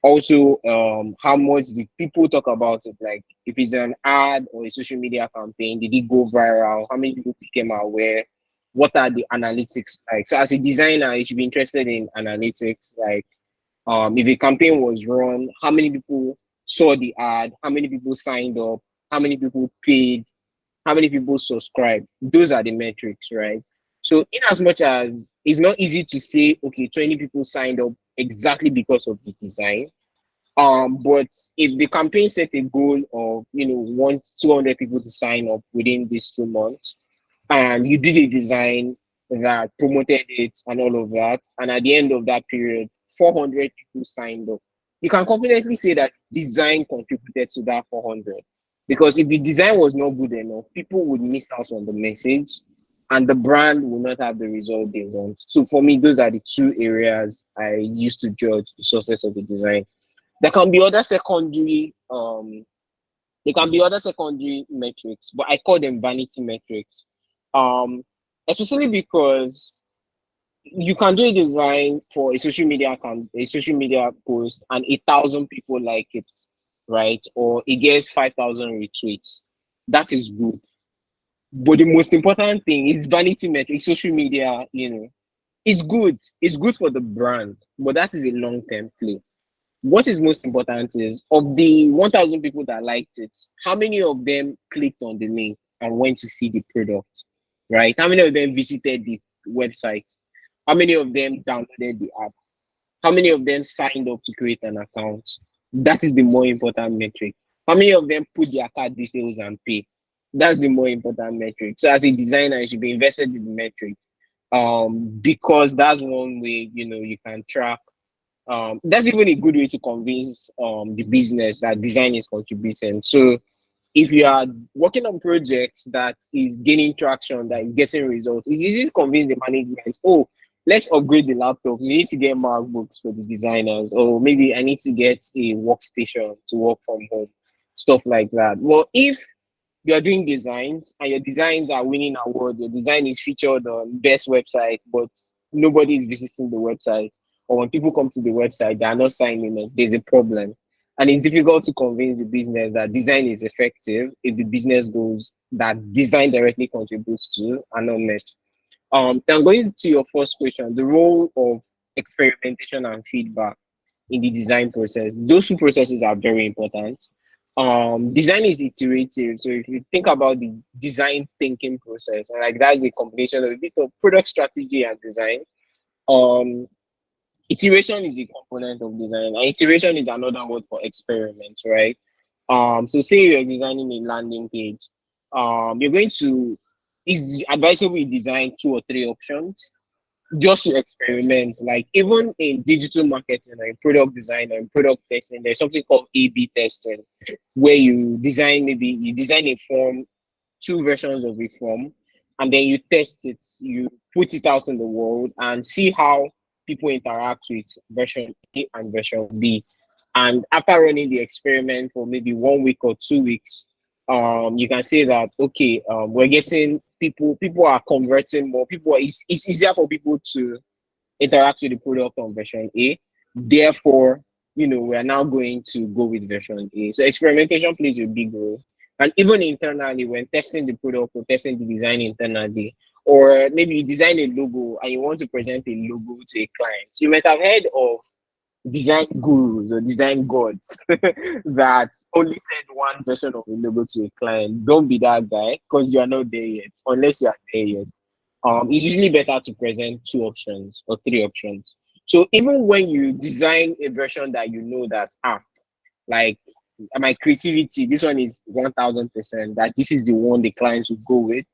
Also, how much did people talk about it? Like if it's an ad or a social media campaign, did it go viral? How many people became aware? What are the analytics like? So as a designer, you should be interested in analytics, like if a campaign was run, how many people saw the ad, how many people signed up, how many people paid, how many people subscribe. Those are the metrics, right? So in as much as it's not easy to say, okay, 20 people signed up exactly because of the design. But if the campaign set a goal of, want 200 people to sign up within these 2 months, and you did a design that promoted it and all of that, and at the end of that period, 400 people signed up, you can confidently say that design contributed to that 400. Because if the design was not good enough, people would miss out on the message and the brand will not have the result they want. So for me, those are the two areas I used to judge the success of the design. There can be other secondary metrics, but I call them vanity metrics. Um, Especially because you can do a design for a social media post and 1,000 people like it, right? Or it gets 5,000 retweets. That is good. But the most important thing is vanity metrics, social media, it's good. It's good for the brand, but that is a long-term play. What is most important is of the 1,000 people that liked it, how many of them clicked on the link and went to see the product, right? How many of them visited the website? How many of them downloaded the app? How many of them signed up to create an account? That is the more important metric. How many of them put their card details and pay? That's the more important metric. So as a designer, you should be invested in the metric. Because that's one way, you can track. That's even a good way to convince the business that design is contributing. So if you are working on projects that is gaining traction, that is getting results, it's easy to convince the management, oh, let's upgrade the laptop. We need to get MacBooks for the designers, or maybe I need to get a workstation to work from home, stuff like that. Well, if you are doing designs and your designs are winning awards, your design is featured on best website, but nobody is visiting the website, or when people come to the website, they are not signing up, there's a problem. And it's difficult to convince the business that design is effective if the business goals that design directly contributes to are not met. Then going to your first question, the role of experimentation and feedback in the design process. Those two processes are very important. Design is iterative. So if you think about the design thinking process, and like that's the combination of a bit of product strategy and design. Um, Iteration is a component of design, and iteration is another word for experiment, right? So say you're designing a landing page, you're going to is advisable you design two or three options just to experiment. Like even in digital marketing or in product design or in product testing, there's something called A/B testing, where you design a form, two versions of a form, and then you test it, you put it out in the world and see how people interact with version A and version B. And after running the experiment for maybe 1 week or 2 weeks, you can say that okay, we're getting people are converting more. It's easier for people to interact with the product on version A. Therefore, we are now going to go with version A. So experimentation plays a big role. And even internally, when testing the product or testing the design internally, or maybe you design a logo and you want to present a logo to a client, you might have heard of design gurus or design gods that only send one version of a logo to a client. Don't be that guy because you are not there yet, unless you are there yet. It's usually better to present two options or three options. So even when you design a version that you know that like my creativity, this one is 1000%, that this is the one the clients will go with,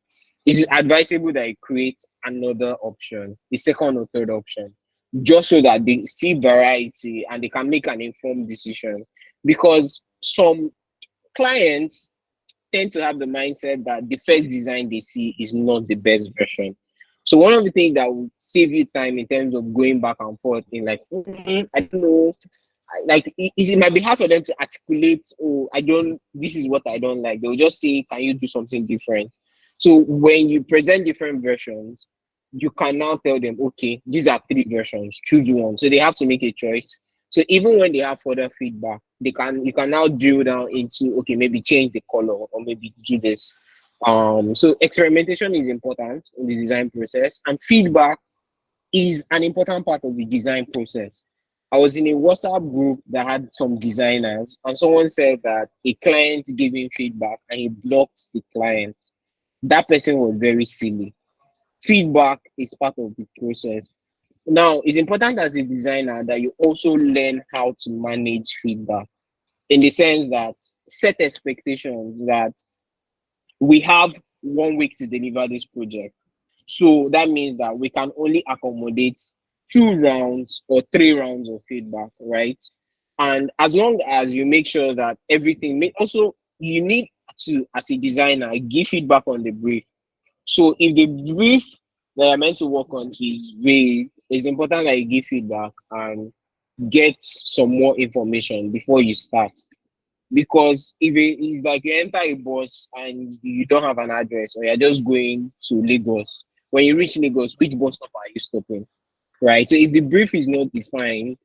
it's advisable that you create another option, the second or third option, just so that they see variety and they can make an informed decision. Because some clients tend to have the mindset that the first design they see is not the best version. So one of the things that will save you time in terms of going back and forth in like, I don't know, like it might be hard for them to articulate, oh, this is what I don't like. They'll just say, can you do something different? So when you present different versions, you can now tell them, okay, these are three versions, choose one. So they have to make a choice. So even when they have further feedback, you can now drill down into, okay, maybe change the color or maybe do this. So experimentation is important in the design process, and feedback is an important part of the design process. I was in a WhatsApp group that had some designers, and someone said that a client gave him feedback and he blocked the client. That person was very silly. Feedback is part of the process. Now, it's important as a designer that you also learn how to manage feedback, in the sense that set expectations that we have 1 week to deliver this project. So that means that we can only accommodate 2 rounds or 3 rounds of feedback, right? And as long as you make sure that also you need to, as a designer, give feedback on the brief. So if the brief that you're meant to work on is vague, it's important that you give feedback and get some more information before you start. Because if it's like you enter a bus and you don't have an address, or you're just going to Lagos, when you reach Lagos, which bus stop are you stopping? Right. So if the brief is not defined,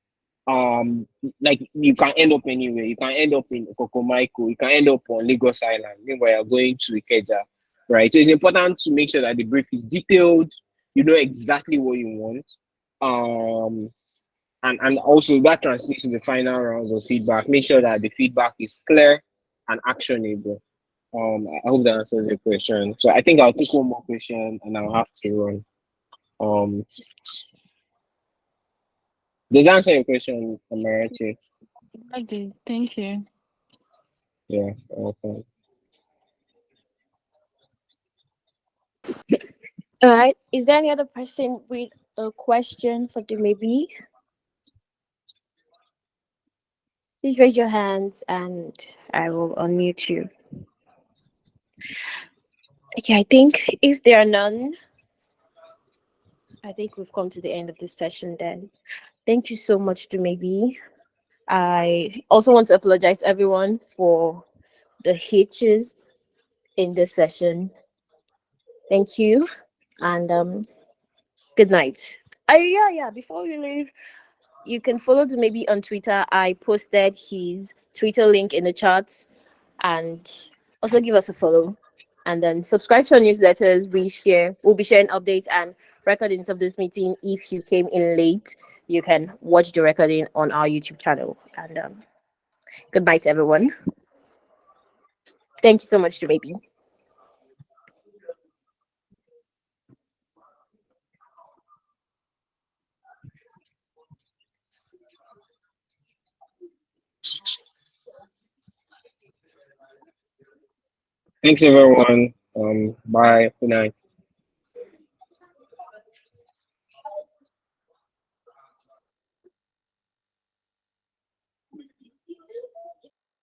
like you can end up anywhere. You can end up in Kokomaiko, you can end up on Lagos Island, meanwhile you're going to Ikeja. Right. So it's important to make sure that the brief is detailed, you know exactly what you want. And also that translates to the final rounds of feedback. Make sure that the feedback is clear and actionable. I hope that answers your question. So I think I'll take one more question and I'll have to run. Um, does that answer your question, Amarachi? I did. Thank you. Yeah, okay. All right. Is there any other person with a question for Dumebi? Please raise your hands and I will unmute you. Okay, I think if there are none, I think we've come to the end of this session then. Thank you so much, Dumebi. I also want to apologize to everyone for the hitches in this session. Thank you and good night. Yeah. Before we leave, you can follow Dumebi on Twitter. I posted his Twitter link in the chat, and also give us a follow. And then subscribe to our newsletters. We'll be sharing updates and recordings of this meeting. If you came in late, you can watch the recording on our YouTube channel. And good night, everyone. Thank you so much, Dumebi. Thanks everyone. Bye. Good night.